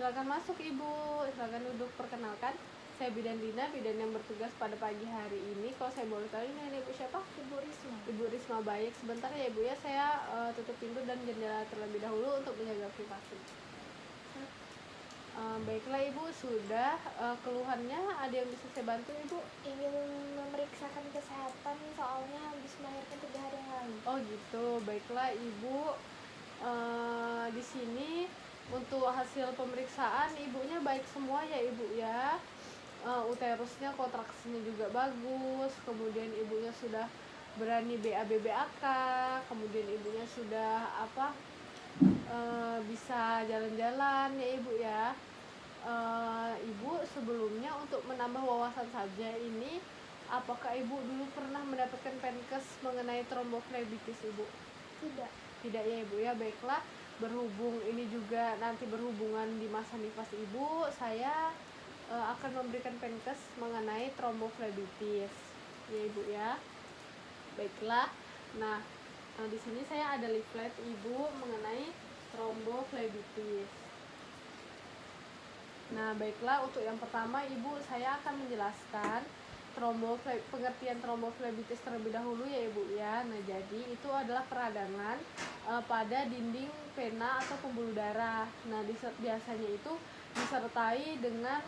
Silakan masuk Ibu, silakan duduk. Perkenalkan, saya Bidan Dina, bidan yang bertugas pada pagi hari ini. Kalau saya boleh tahu ini Ibu siapa? Ibu Risma. Ibu Risma. Baik, sebentar ya Ibu ya, saya tutup pintu dan jendela terlebih dahulu untuk menjaga privasi. Baiklah Ibu, sudah. Keluhannya ada yang bisa saya bantu Ibu? Ingin memeriksakan kesehatan, soalnya habis melahirkan 3 hari yang lalu. Oh gitu, baiklah Ibu. Di sini untuk hasil pemeriksaan ibunya baik semua ya Ibu ya. Uterusnya kontraksinya juga bagus, kemudian ibunya sudah berani BAB-BAK, kemudian ibunya sudah bisa jalan-jalan ya Ibu ya. Ibu sebelumnya untuk menambah wawasan saja ini, apakah Ibu dulu pernah mendapatkan Penkes mengenai tromboflebitis Ibu? Tidak ya Ibu ya. Baiklah, berhubung ini juga nanti berhubungan di masa nifas Ibu, saya akan memberikan Penkes mengenai tromboflebitis ya Ibu ya. Baiklah. Nah, di sini saya ada leaflet Ibu mengenai tromboflebitis. Nah, baiklah, untuk yang pertama Ibu, saya akan menjelaskan pengertian tromboflebitis terlebih dahulu ya Ibu ya. Nah, jadi itu adalah peradangan pada dinding vena atau pembuluh darah. Nah, biasanya itu disertai dengan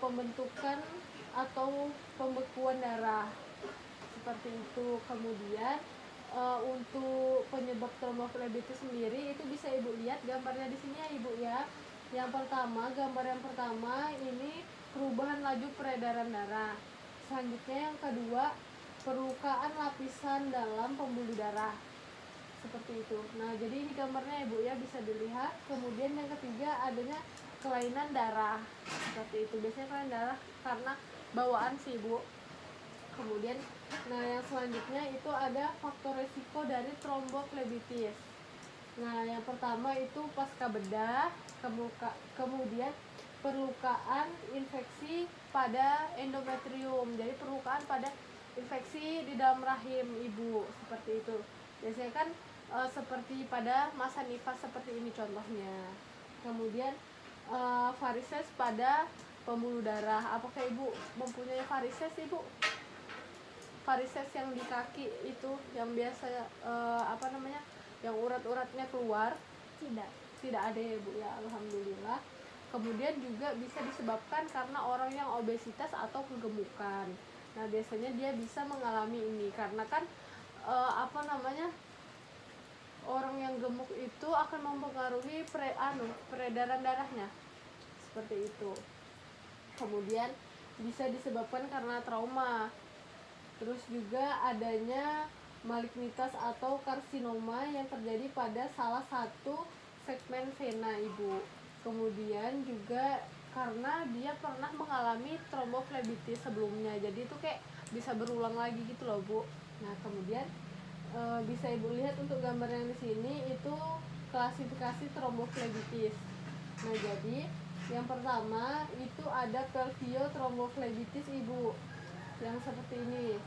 pembentukan atau pembekuan darah seperti itu. Kemudian untuk penyebab tromboflebitis sendiri itu bisa Ibu lihat gambarnya di sini ya Ibu ya. Gambar yang pertama ini perubahan laju peredaran darah. Selanjutnya yang kedua, perlukaan lapisan dalam pembuluh darah. Seperti itu. Nah, jadi ini gambarnya Ibu ya, bisa dilihat. Kemudian yang ketiga adanya kelainan darah. Seperti itu. Biasanya kelainan darah karena bawaan sih Ibu. Kemudian, nah yang selanjutnya itu ada faktor resiko dari tromboflebitis. Nah, yang pertama itu pasca bedah, kemudian perlukaan infeksi pada endometrium. Jadi perlukaan pada infeksi di dalam rahim Ibu, seperti itu. Biasanya kan seperti pada masa nifas seperti ini contohnya. Kemudian varises pada pembuluh darah. Apakah Ibu mempunyai varises Ibu? Varises yang di kaki itu yang biasa yang urat-uratnya keluar? Tidak ada ya Bu ya, alhamdulillah. Kemudian juga bisa disebabkan karena orang yang obesitas atau kegemukan. Nah, biasanya dia bisa mengalami ini karena kan orang yang gemuk itu akan mempengaruhi peredaran darahnya. Seperti itu. Kemudian bisa disebabkan karena trauma. Terus juga adanya malignitas atau karsinoma yang terjadi pada salah satu segmen vena Ibu. Kemudian juga karena dia pernah mengalami tromboflebitis sebelumnya, jadi itu kayak bisa berulang lagi gitu loh Bu. Nah, kemudian bisa Ibu lihat untuk gambar yang di sini itu klasifikasi tromboflebitis. Nah, jadi yang pertama itu ada pelviotromboflebitis Ibu, yang seperti ini.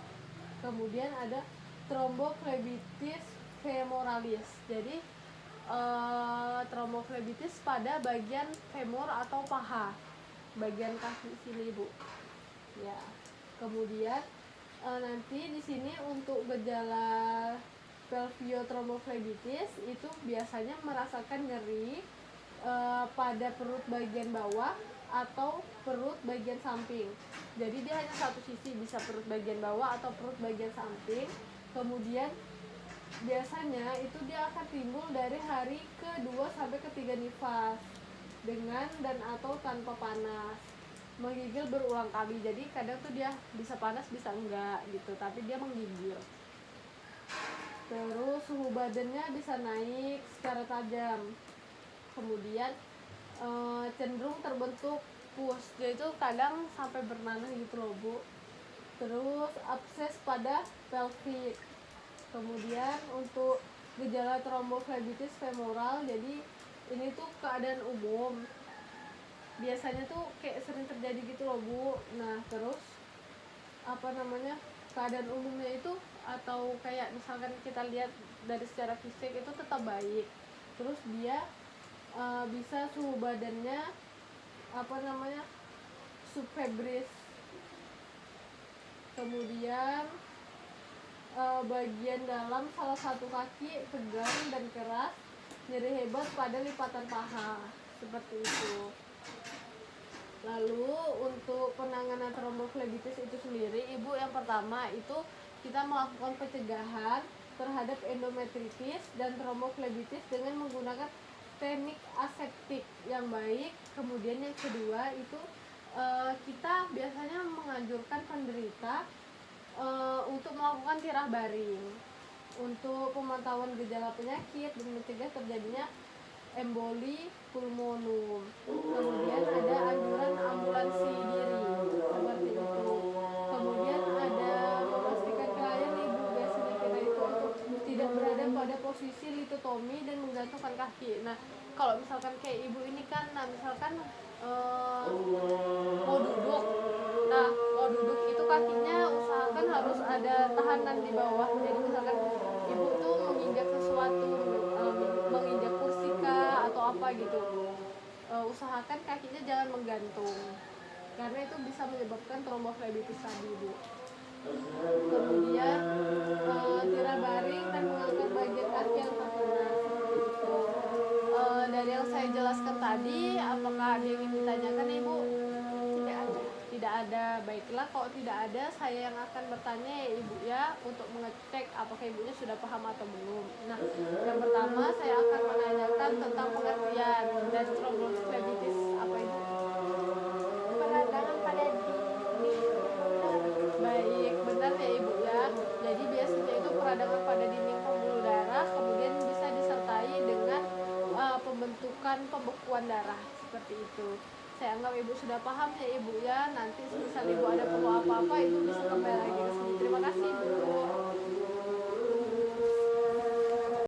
Kemudian ada tromboflebitis femoralis. Jadi tromboflebitis pada bagian femur atau paha, bagian kaki sini Ibu. Ya. Kemudian nanti di sini untuk gejala pelviotromboflebitis itu biasanya merasakan nyeri pada perut bagian bawah atau perut bagian samping. Jadi dia hanya satu sisi, bisa perut bagian bawah atau perut bagian samping. Kemudian biasanya itu dia akan timbul dari hari ke-2 sampai ke-3 nifas dengan dan atau tanpa panas. Menggigil berulang kali. Jadi kadang tuh dia bisa panas bisa enggak gitu, tapi dia menggigil. Terus suhu badannya bisa naik secara tajam. Kemudian cenderung terbentuk pus, yaitu kadang sampai bernanah gitu loh Bu. Terus abses pada pelvic. Kemudian untuk gejala tromboflebitis femoral, jadi ini tuh keadaan umum, biasanya tuh kayak sering terjadi gitu loh Bu. Nah, terus keadaan umumnya itu atau kayak misalkan kita lihat dari secara fisik itu tetap baik, terus dia bisa suhu badannya subfebris. Kemudian bagian dalam salah satu kaki tegang dan keras, nyeri hebat pada lipatan paha, seperti itu. Lalu untuk penanganan tromboflebitis itu sendiri, Ibu, yang pertama itu kita melakukan pencegahan terhadap endometritis dan tromboflebitis dengan menggunakan teknik aseptik yang baik. Kemudian yang kedua itu kita biasanya menganjurkan penderita untuk melakukan tirah baring untuk pemantauan gejala penyakit dan mencegah terjadinya emboli pulmonum. Kemudian ada anjuran ambulansi diri seperti itu. Kemudian ada memastikan klien, Ibu, biasanya kita itu untuk tidak berada pada posisi litotomi dan menggantungkan kaki. Nah, kalau misalkan kayak Ibu ini kan, misalkan mau duduk. Nah, mau duduk itu kakinya usahakan harus ada tahanan di bawah. Jadi misalkan Ibu tuh menginjak sesuatu, menginjak kursi kah atau apa gitu, usahakan kakinya jangan menggantung, karena itu bisa menyebabkan tromboflebitis tadi, Ibu. Kemudian tirah baring dan mengangkat bagian kaki yang terkena, seperti itu. Dari yang saya jelaskan tadi, apakah ada yang ingin ditanyakan, Ibu? Tidak ada. Baiklah, kalau tidak ada, saya yang akan bertanya ya, Ibu, ya, untuk mengecek apakah Ibunya sudah paham atau belum. Nah, yang pertama saya akan menanyakan tentang pengertian dari tromboflebitis. Apa, Ibu? Peradangan pada dinding pembuluh darah. Baik, benar ya, Ibu, ya. Jadi biasanya itu peradangan pada dinding pembuluh darah, kemudian bisa disertai dengan pembentukan pembekuan darah, seperti itu. Saya anggap Ibu sudah paham ya, Ibu, ya. Nanti misal Ibu ada perlu apa-apa, Ibu bisa kembali lagi ke sini. Terima kasih, Ibu.